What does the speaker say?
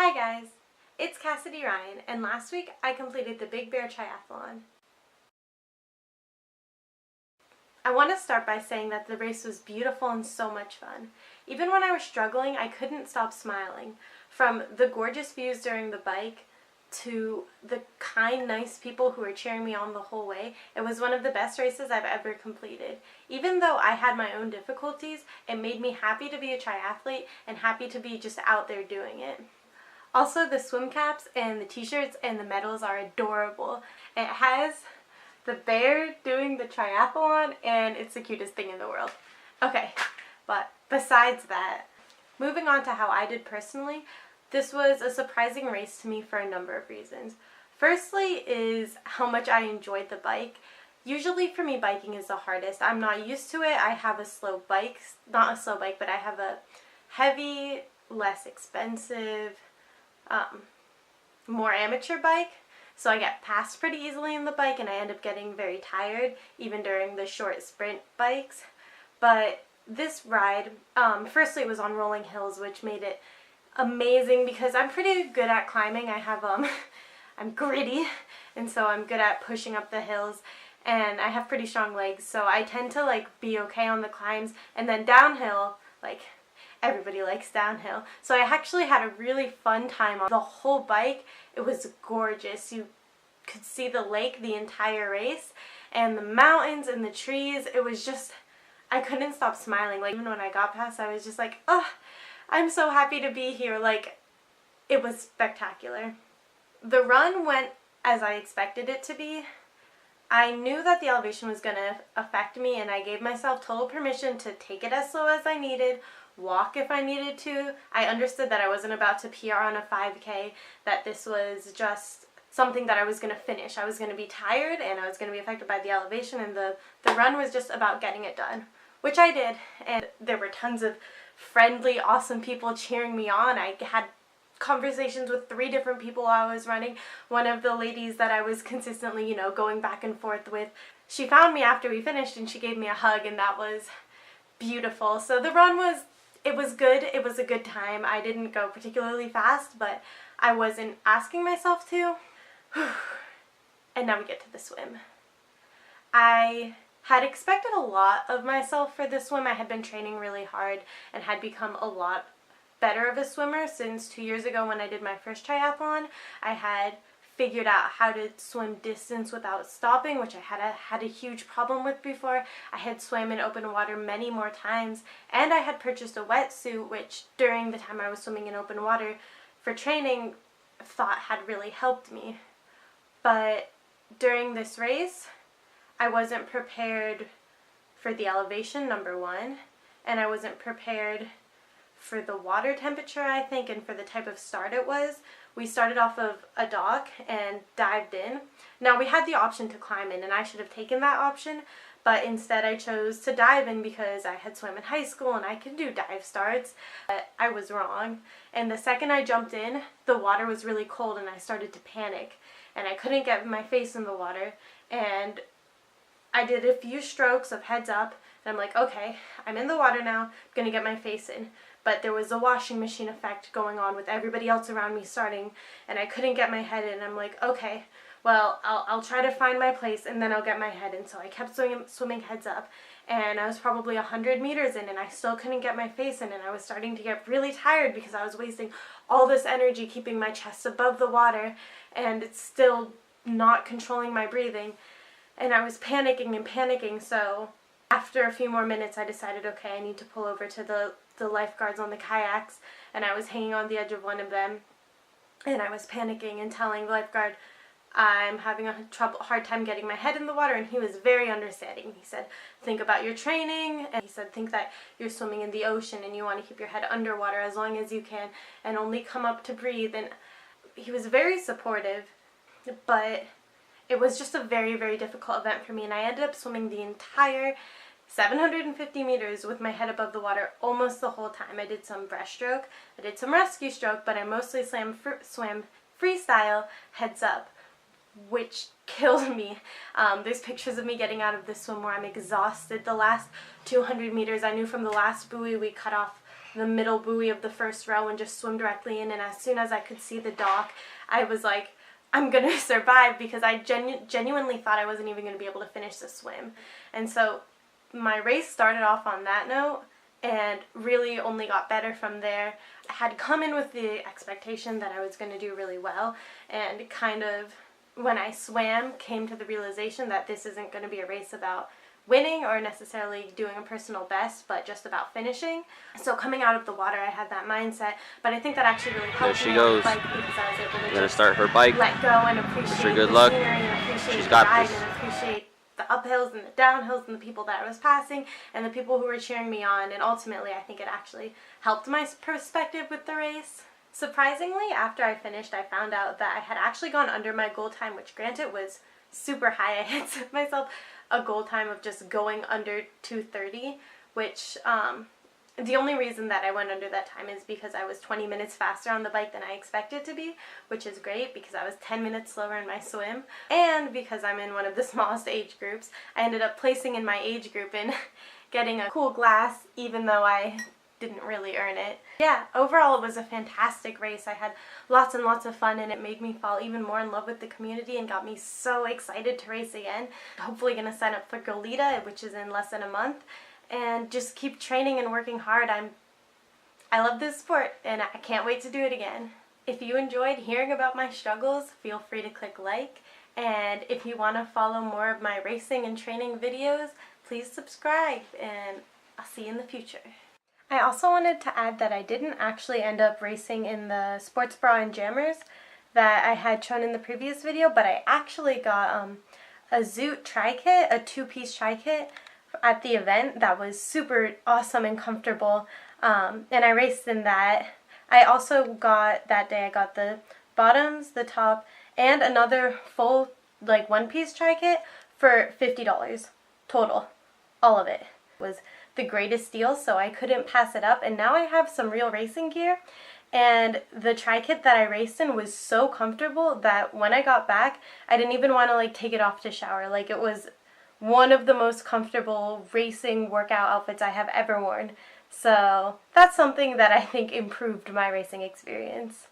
Hi guys, it's Cassidy Ryan, and last week I completed the Big Bear Triathlon. I want to start by saying that the race was beautiful and so much fun. Even when I was struggling, I couldn't stop smiling. From the gorgeous views during the bike to the kind, nice people who were cheering me on the whole way, it was one of the best races I've ever completed. Even though I had my own difficulties, it made me happy to be a triathlete and happy to be just out there doing it. Also, the swim caps and the t-shirts and the medals are adorable. It has the bear doing the triathlon and it's the cutest thing in the world. Okay, but besides that, moving on to how I did personally, this was a surprising race to me for a number of reasons. Firstly is how much I enjoyed the bike. Usually for me, biking is the hardest. I'm not used to it. I have a slow bike, not a slow bike, but I have a heavy, less expensive, more amateur bike, so I get past pretty easily in the bike and I end up getting very tired even during the short sprint bikes. But this ride, firstly it was on rolling hills, which made it amazing because I'm pretty good at climbing. I have I'm gritty, and so I'm good at pushing up the hills, and I have pretty strong legs, so I tend to be okay on the climbs. And then downhill, everybody likes downhill. So I actually had a really fun time on the whole bike. It was gorgeous. You could see the lake the entire race and the mountains and the trees. It was just, I couldn't stop smiling. Even when I got past, I was just like, oh, I'm so happy to be here. It was spectacular. The run went as I expected it to be. I knew that the elevation was going to affect me, and I gave myself total permission to take it as slow as I needed, walk if I needed to. I understood that I wasn't about to PR on a 5K, that this was just something that I was going to finish. I was going to be tired and I was going to be affected by the elevation, and the run was just about getting it done, which I did. And there were tons of friendly, awesome people cheering me on. I had conversations with 3 different people while I was running. One of the ladies that I was consistently, going back and forth with, she found me after we finished and she gave me a hug, and that was beautiful. So the run was, it was good. It was a good time. I didn't go particularly fast, but I wasn't asking myself to. And now we get to the swim. I had expected a lot of myself for this swim. I had been training really hard and had become a lot better of a swimmer since 2 years ago when I did my first triathlon. I had figured out how to swim distance without stopping, which I had a huge problem with before. I had swam in open water many more times, and I had purchased a wetsuit, which during the time I was swimming in open water for training, thought had really helped me. But during this race, I wasn't prepared for the elevation, number one, and I wasn't prepared for the water temperature, I think, and for the type of start it was. We started off of a dock and dived in. Now, we had the option to climb in, and I should have taken that option, but instead I chose to dive in because I had swam in high school and I could do dive starts. But I was wrong, and the second I jumped in, the water was really cold and I started to panic, and I couldn't get my face in the water, and I did a few strokes of heads up, and I'm like, okay, I'm in the water now, I'm gonna get my face in. But there was a washing machine effect going on with everybody else around me starting, and I couldn't get my head in. I'm like, okay, well, I'll try to find my place and then I'll get my head in. So I kept swimming heads up, and I was probably 100 meters in and I still couldn't get my face in, and I was starting to get really tired because I was wasting all this energy keeping my chest above the water, and it's still not controlling my breathing. And I was panicking and panicking, so after a few more minutes I decided, okay, I need to pull over to the lifeguards on the kayaks, and I was hanging on the edge of one of them, and I was panicking and telling the lifeguard I'm having a hard time getting my head in the water, and he was very understanding. He said, think about your training, and he said, think that you're swimming in the ocean and you want to keep your head underwater as long as you can and only come up to breathe. And he was very supportive, but it was just a very, very difficult event for me, and I ended up swimming the entire 750 meters with my head above the water almost the whole time. I did some breaststroke, I did some rescue stroke, but I mostly swam freestyle heads up, which killed me. There's pictures of me getting out of the swim where I'm exhausted. The last 200 meters, I knew from the last buoy we cut off the middle buoy of the first row and just swim directly in, and as soon as I could see the dock, I was like, I'm going to survive, because I genuinely thought I wasn't even going to be able to finish the swim. And so my race started off on that note and really only got better from there. I had come in with the expectation that I was going to do really well, and kind of when I swam came to the realization that this isn't going to be a race about winning or necessarily doing a personal best, but just about finishing. So coming out of the water, I had that mindset, but I think that actually really helped me on the bike, because I was able to gonna start her bike. Let go and appreciate good the luck. scenery and appreciate She's the got ride this. and appreciate the uphills and the downhills and the people that I was passing and the people who were cheering me on, and ultimately I think it actually helped my perspective with the race. Surprisingly, after I finished, I found out that I had actually gone under my goal time, which granted was super high. I had set myself a goal time of just going under 2:30, which the only reason that I went under that time is because I was 20 minutes faster on the bike than I expected to be, which is great because I was 10 minutes slower in my swim, and because I'm in one of the smallest age groups, I ended up placing in my age group and getting a cool glass, even though I didn't really earn it. Yeah, overall it was a fantastic race. I had lots and lots of fun, and it made me fall even more in love with the community and got me so excited to race again. Hopefully going to sign up for Goleta, which is in less than a month, and just keep training and working hard. I love this sport, and I can't wait to do it again. If you enjoyed hearing about my struggles, feel free to click like, and if you want to follow more of my racing and training videos, please subscribe, and I'll see you in the future. I also wanted to add that I didn't actually end up racing in the sports bra and jammers that I had shown in the previous video, but I actually got a Zoot tri-kit, a 2-piece tri-kit at the event that was super awesome and comfortable, and I raced in that. I also got, that day I got the bottoms, the top, and another full like 1-piece tri-kit for $50 total. All of it was the greatest deal, so I couldn't pass it up, and now I have some real racing gear, and the tri-kit that I raced in was so comfortable that when I got back I didn't even want to like take it off to shower. Like, it was one of the most comfortable racing workout outfits I have ever worn, so that's something that I think improved my racing experience.